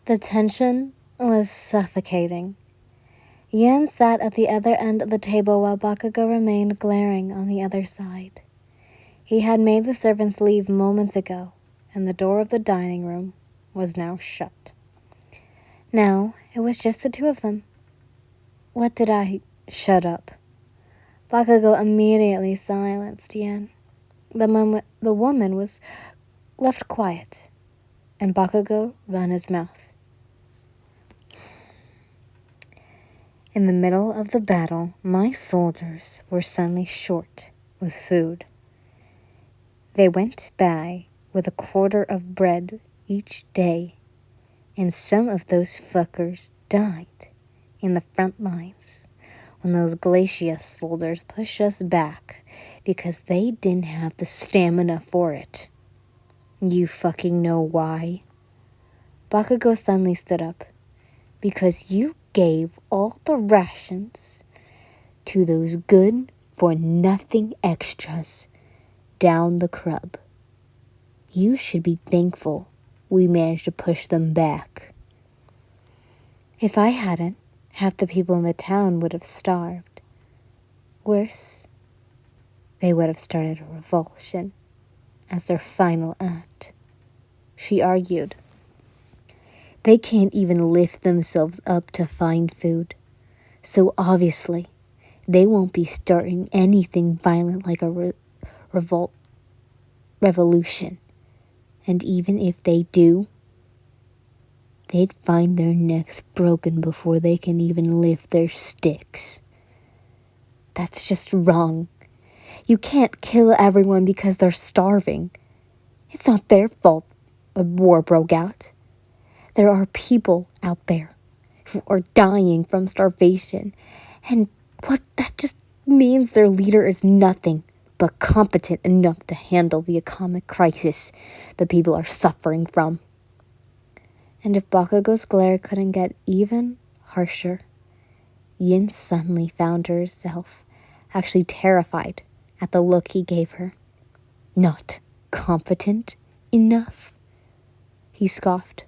The tension was suffocating. Yin sat at the other end of the table while Bakugou remained glaring on the other side. He had made the servants leave moments ago, and the door of the dining room was now shut. Now it was just the two of them. What did I... Shut up. Bakugou immediately silenced Yin. The woman was left quiet, and Bakugou ran his mouth. In the middle of the battle, my soldiers were suddenly short with food. They went by with a quarter of bread each day, and some of those fuckers died in the front lines when those glacier soldiers pushed us back because they didn't have the stamina for it. You fucking know why? Bakugou suddenly stood up. Because you gave all the rations to those good-for-nothing extras down the crub. You should be thankful we managed to push them back. If I hadn't, half the people in the town would have starved. Worse, they would have started a revulsion as their final act, she argued. They can't even lift themselves up to find food, so obviously they won't be starting anything violent like a revolution. And even if they do, they'd find their necks broken before they can even lift their sticks. That's just wrong. You can't kill everyone because they're starving. It's not their fault a war broke out. There are people out there who are dying from starvation, and what that just means their leader is nothing but competent enough to handle the economic crisis the people are suffering from. And if Bakugou's glare couldn't get even harsher, Yin suddenly found herself actually terrified at the look he gave her. Not competent enough? He scoffed.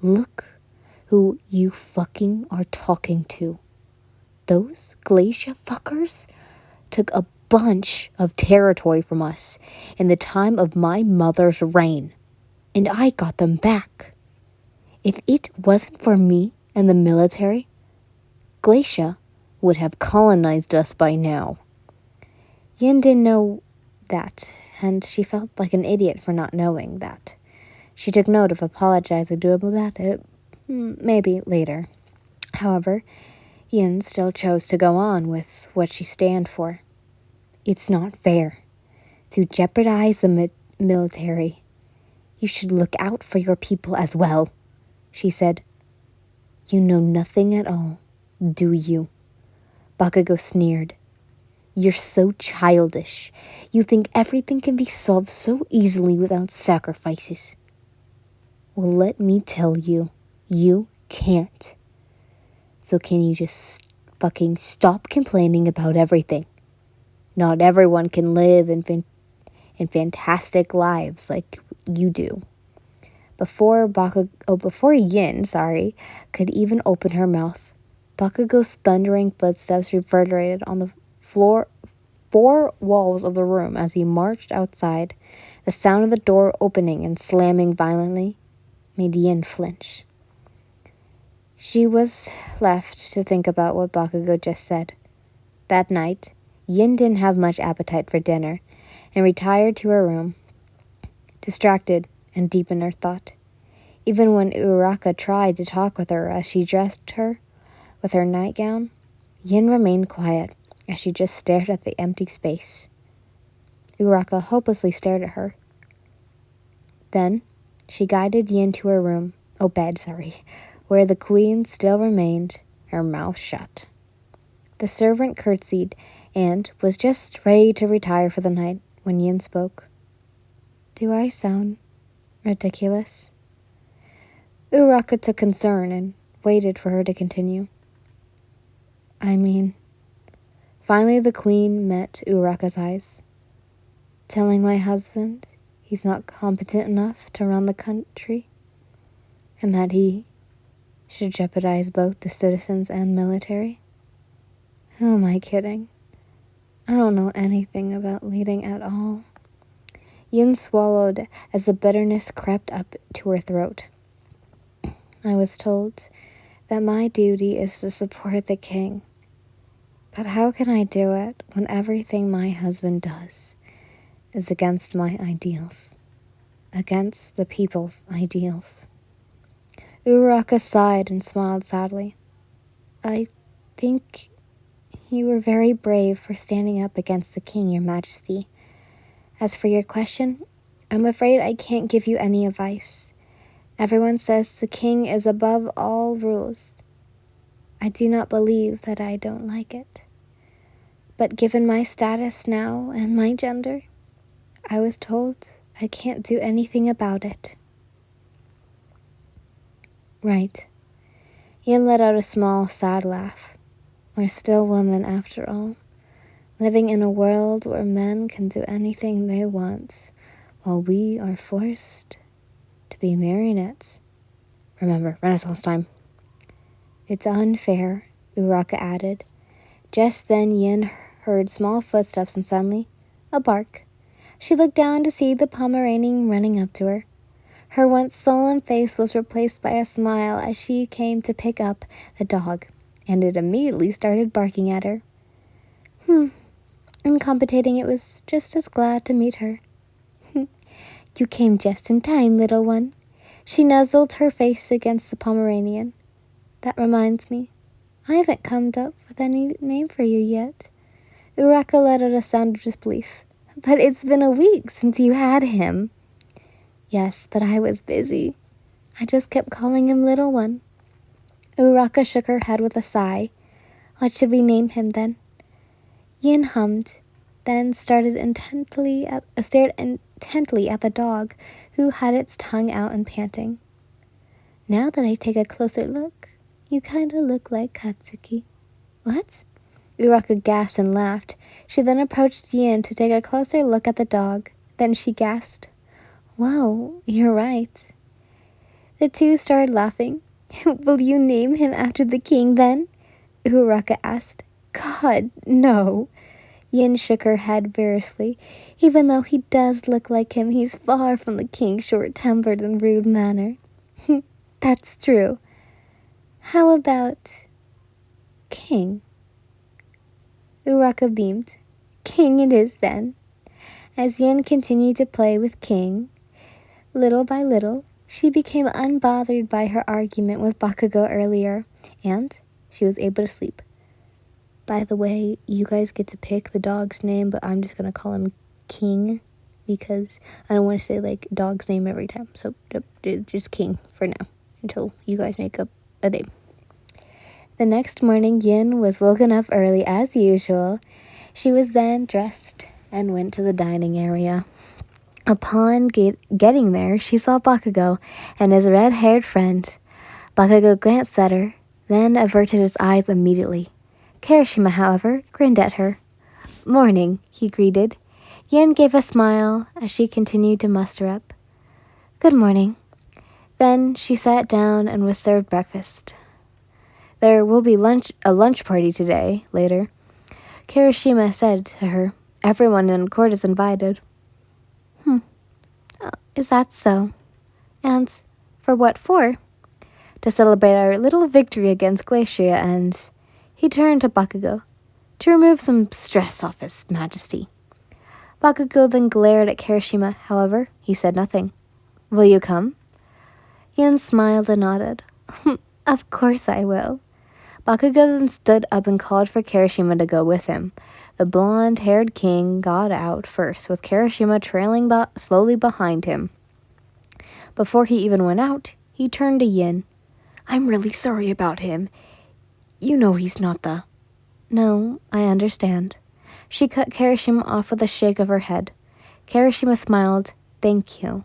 Look who you fucking are talking to. Those glacier fuckers took a bunch of territory from us in the time of my mother's reign, and I got them back. If it wasn't for me and the military, Glacia would have colonized us by now. Yin didn't know that, and she felt like an idiot for not knowing that. She took note of apologizing to him about it, maybe later. However, Yin still chose to go on with what she stand for. It's not fair to jeopardize the military. You should look out for your people as well, she said. You know nothing at all, do you? Bakugou sneered. You're so childish. You think everything can be solved so easily without sacrifices. Well, let me tell you, you can't. So can you just fucking stop complaining about everything? Not everyone can live in fantastic lives like you do. Before Yin could even open her mouth, Bakugou's thundering footsteps reverberated on the four walls of the room as he marched outside. The sound of the door opening and slamming violently made Yin flinch. She was left to think about what Bakugou just said. That night, Yin didn't have much appetite for dinner and retired to her room, distracted and deep in her thought. Even when Uraka tried to talk with her as she dressed her with her nightgown, Yin remained quiet as she just stared at the empty space. Uraka hopelessly stared at her. Then she guided Yin to her bed, where the queen still remained, her mouth shut. The servant curtsied and was just ready to retire for the night when Yin spoke. Do I sound ridiculous? Uraka took concern and waited for her to continue. Finally the queen met Uraka's eyes. Telling my husband he's not competent enough to run the country? and that he should jeopardize both the citizens and military? Who am I kidding? I don't know anything about leading at all. Yin swallowed as the bitterness crept up to her throat. I was told that my duty is to support the king. But how can I do it when everything my husband does is against my ideals, against the people's ideals? Uraraka sighed and smiled sadly. I think you were very brave for standing up against the king, Your Majesty. As for your question, I'm afraid I can't give you any advice. Everyone says the king is above all rules. I do not believe that I don't like it. But given my status now and my gender, I was told I can't do anything about it. Right. Yin let out a small, sad laugh. We're still women after all, living in a world where men can do anything they want, while we are forced to be marionettes. Remember, Renaissance time. It's unfair, Uraraka added. Just then Yin heard small footsteps and suddenly a bark. She looked down to see the Pomeranian running up to her. Her once sullen face was replaced by a smile as she came to pick up the dog, and it immediately started barking at her. Incompetent, it was just as glad to meet her. You came just in time, little one. She nuzzled her face against the Pomeranian. That reminds me, I haven't come up with any name for you yet. Uraraka let out a sound of disbelief. But it's been a week since you had him. Yes, but I was busy. I just kept calling him little one. Uraraka shook her head with a sigh. What should we name him then? Yin hummed, then stared intently at the dog, who had its tongue out and panting. Now that I take a closer look, you kind of look like Katsuki. What? Uraraka gasped and laughed. She then approached Yin to take a closer look at the dog. Then she gasped, Whoa, you're right. The two started laughing. Will you name him after the king then? Uraraka asked. God, no. Yin shook her head variously. Even though he does look like him, he's far from the king's short-tempered and rude manner. That's true. How about King? Uraraka beamed. King it is then. As Yin continued to play with King, little by little, she became unbothered by her argument with Bakugou earlier, and she was able to sleep. By the way, you guys get to pick the dog's name, but I'm just going to call him King because I don't want to say, dog's name every time. So, just King for now until you guys make up a name. The next morning, Yin was woken up early as usual. She was then dressed and went to the dining area. Upon getting there, she saw Bakugou and his red-haired friend. Bakugou glanced at her, then averted his eyes immediately. Kirishima, however, grinned at her. Morning, he greeted. Yin gave a smile as she continued to muster up. Good morning. Then she sat down and was served breakfast. There will be a lunch party today, later. Kirishima said to her, Everyone in court is invited. Is that so? And for what for? To celebrate our little victory against Glacia, and he turned to Bakugou, to remove some stress off His Majesty. Bakugou then glared at Kirishima. However, he said nothing. Will you come? Yin smiled and nodded. Of course I will. Bakugou then stood up and called for Kirishima to go with him. The blonde-haired king got out first, with Kirishima trailing slowly behind him. Before he even went out, he turned to Yin. I'm really sorry about him. You know he's not the... No, I understand. She cut Kirishima off with a shake of her head. Kirishima smiled, thank you,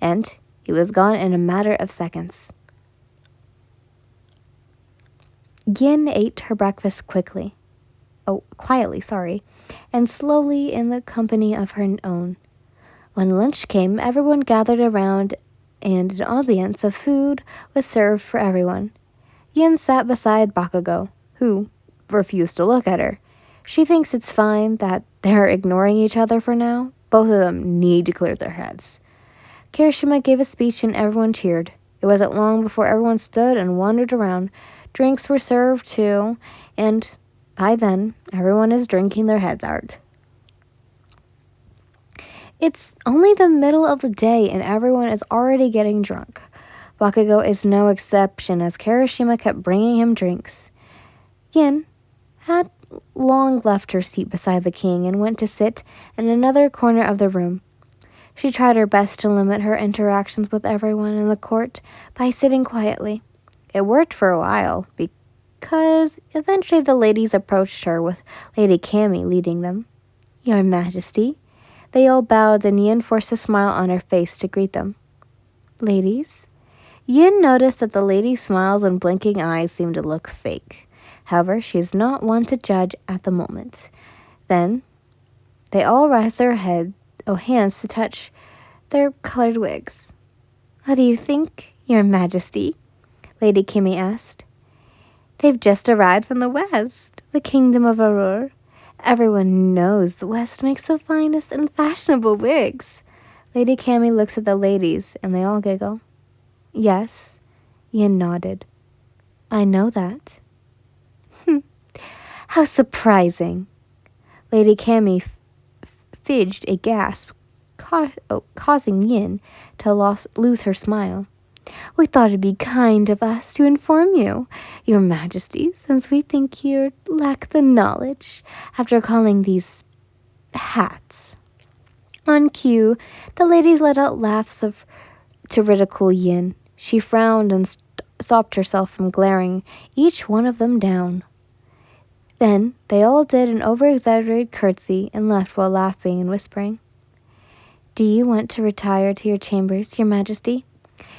and he was gone in a matter of seconds. Yin ate her breakfast quietly, and slowly in the company of her own. When lunch came, everyone gathered around and an ambience of food was served for everyone. Yin sat beside Bakugou, who refused to look at her. She thinks it's fine that they're ignoring each other for now. Both of them need to clear their heads. Kirishima gave a speech and everyone cheered. It wasn't long before everyone stood and wandered around. Drinks were served too, and by then, everyone is drinking their heads out. It's only the middle of the day and everyone is already getting drunk. Bakugou is no exception as Kirishima kept bringing him drinks. Yin had long left her seat beside the king and went to sit in another corner of the room. She tried her best to limit her interactions with everyone in the court by sitting quietly. It worked for a while because eventually the ladies approached her with Lady Cammy leading them. "Your Majesty." They all bowed and Yin forced a smile on her face to greet them. "Ladies?" Yin noticed that the lady's smiles and blinking eyes seemed to look fake. However, she is not one to judge at the moment. Then, they all raised their hands to touch their colored wigs. "What do you think, Your Majesty?" Lady Kimmy asked. "They've just arrived from the West, the Kingdom of Aurora. Everyone knows the West makes the finest and fashionable wigs." Lady Cammy looks at the ladies, and they all giggle. "Yes," Yin nodded. "I know that." "How surprising." Lady Cammy fidged a gasp, causing Yin to lose her smile. "We thought it'd be kind of us to inform you, Your Majesty, since we think you lack the knowledge, after calling these hats." On cue, the ladies let out laughs to ridicule Yin. She frowned and stopped herself from glaring each one of them down. Then they all did an over-exaggerated curtsy and left while laughing and whispering. "Do you want to retire to your chambers, Your Majesty?"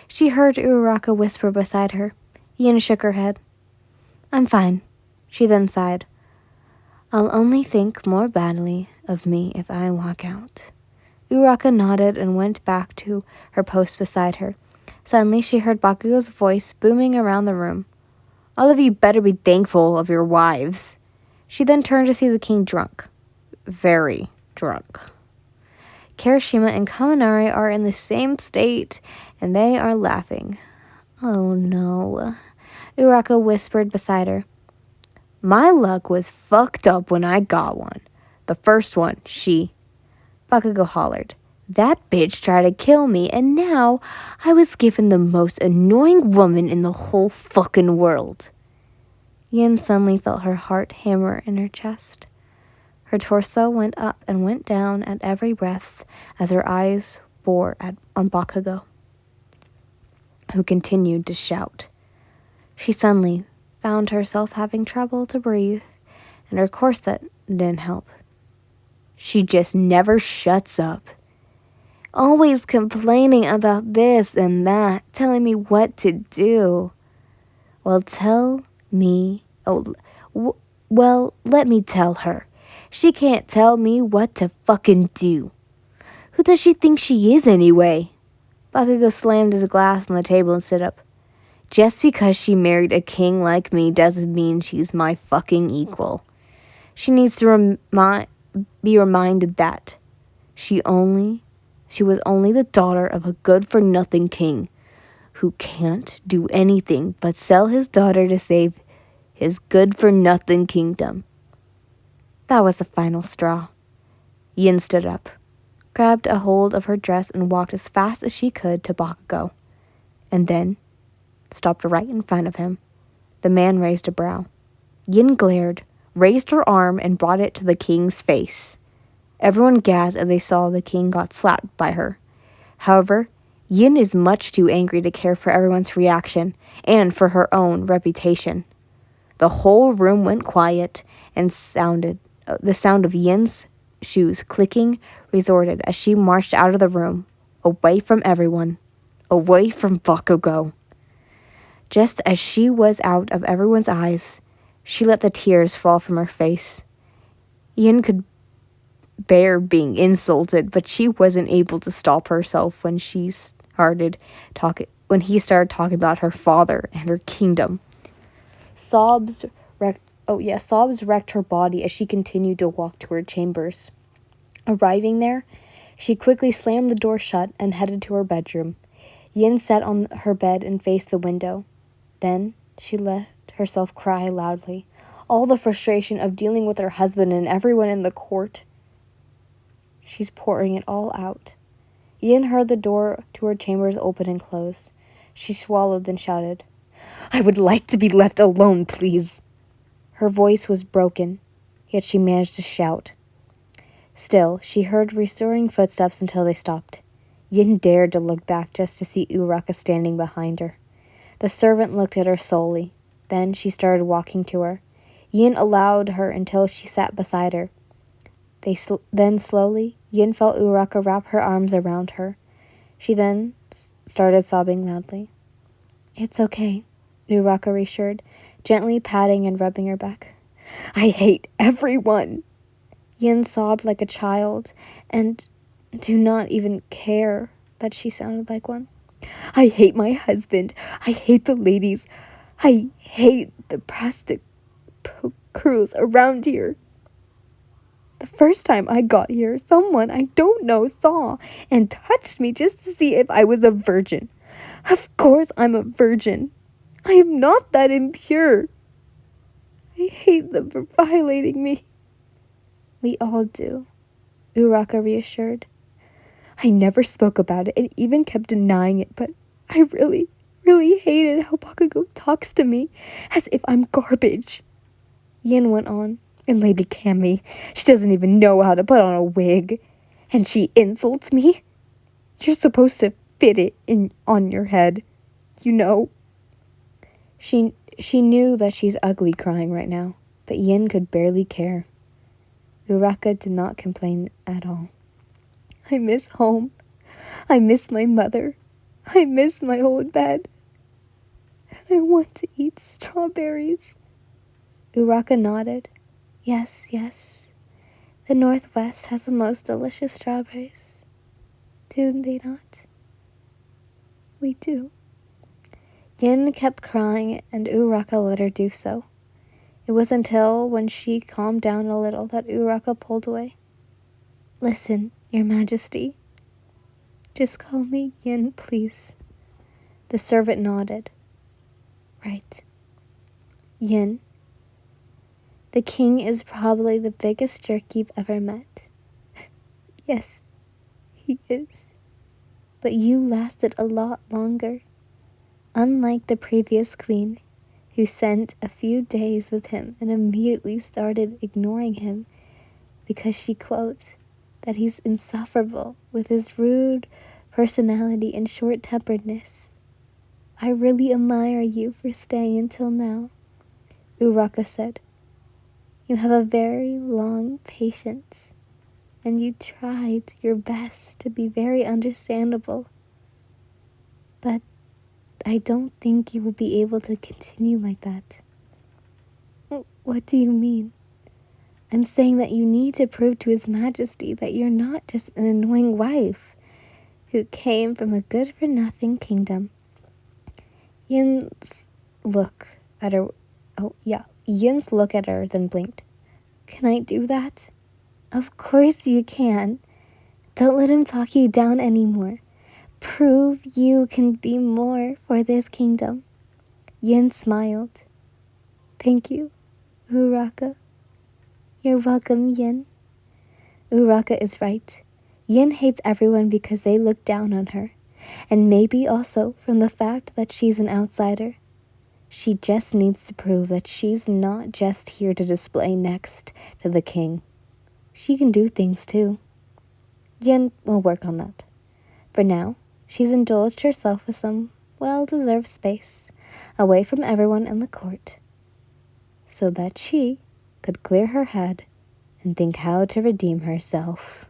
She heard Uraraka whisper beside her. Yin shook her head. "I'm fine." She then sighed. "I'll only think more badly of me if I walk out." Uraraka nodded and went back to her post beside her. Suddenly she heard Bakugou's voice booming around the room. "All of you better be thankful of your wives." She then turned to see the king drunk. Very drunk. Kirishima and Kaminari are in the same state, and they are laughing. "Oh no," Uraraka whispered beside her. "My luck was fucked up when I got one. The first one, Bakugou hollered. "That bitch tried to kill me, and now I was given the most annoying woman in the whole fucking world." Yin suddenly felt her heart hammer in her chest. Her torso went up and went down at every breath as her eyes bore on Bakugou, who continued to shout. She suddenly found herself having trouble to breathe, and her corset didn't help. "She just never shuts up. Always complaining about this and that, telling me what to do." Well, let me tell her. She can't tell me what to fucking do. Who does she think she is anyway? Bakugou slammed his glass on the table and stood up. "Just because she married a king like me doesn't mean she's my fucking equal. She needs to be reminded that she was only the daughter of a good-for-nothing king who can't do anything but sell his daughter to save his good-for-nothing kingdom." That was the final straw. Yin stood up, grabbed a hold of her dress and walked as fast as she could to Bakugou, and then stopped right in front of him. The man raised a brow. Yin glared, raised her arm, and brought it to the king's face. Everyone gasped as they saw the king got slapped by her. However, Yin is much too angry to care for everyone's reaction and for her own reputation. The whole room went quiet, and the sound of Yin's shoes clicking resorted as she marched out of the room, away from everyone, away from Bakugou. Just as she was out of everyone's eyes, she let the tears fall from her face. Yin could bear being insulted, but she wasn't able to stop herself when she started talking about her father and her kingdom. Sobs wrecked her body as she continued to walk to her chambers. Arriving there, she quickly slammed the door shut and headed to her bedroom. Yin sat on her bed and faced the window. Then she let herself cry loudly. All the frustration of dealing with her husband and everyone in the court. She's pouring it all out. Yin heard the door to her chambers open and close. She swallowed, then shouted, "I would like to be left alone, please." Her voice was broken, yet she managed to shout. Still, she heard restoring footsteps until they stopped. Yin dared to look back just to see Uraka standing behind her. The servant looked at her solely. Then she started walking to her. Yin allowed her until she sat beside her. Then slowly, Yin felt Uraka wrap her arms around her. She then started sobbing loudly. "It's okay," Uraka reassured, gently patting and rubbing her back. "I hate everyone." Yin sobbed like a child, and do not even care that she sounded like one. "I hate my husband. I hate the ladies. I hate the prostitutes around here. The first time I got here, someone I don't know saw and touched me just to see if I was a virgin. Of course I'm a virgin. I am not that impure. I hate them for violating me." "We all do," Uraka reassured. "I never spoke about it and even kept denying it, but I really, really hated how Bakugou talks to me as if I'm garbage." Yin went on. "And Lady Cammy, she doesn't even know how to put on a wig. And she insults me. You're supposed to fit it on your head, you know." She knew that she's ugly crying right now, but Yin could barely care. Uraka did not complain at all. "I miss home. I miss my mother. I miss my old bed. And I want to eat strawberries." Uraka nodded. Yes. The Northwest has the most delicious strawberries. Do they not? We do. Yin kept crying, and Uraka let her do so. It was until when she calmed down a little that Uraka pulled away. "Listen, Your Majesty. Just call me Yin, please." The servant nodded. "Right. Yin, the king is probably the biggest jerk you've ever met." "Yes, he is. But you lasted a lot longer. Unlike the previous queen, who spent a few days with him and immediately started ignoring him because she quotes that he's insufferable with his rude personality and short-temperedness. I really admire you for staying until now," Uraka said. "You have a very long patience, and you tried your best to be very understandable. But I don't think you will be able to continue like that." "What do you mean?" "I'm saying that you need to prove to His Majesty that you're not just an annoying wife who came from a good-for-nothing kingdom." Yin's look at her, then blinked. "Can I do that?" "Of course you can. Don't let him talk you down anymore. Prove you can be more for this kingdom." Yin smiled. "Thank you, Uraka." "You're welcome, Yin." Uraka is right. Yin hates everyone because they look down on her, and maybe also from the fact that she's an outsider. She just needs to prove that she's not just here to display next to the king. She can do things too. Yin will work on that. For now, she's indulged herself with some well-deserved space away from everyone in the court, so that she could clear her head and think how to redeem herself.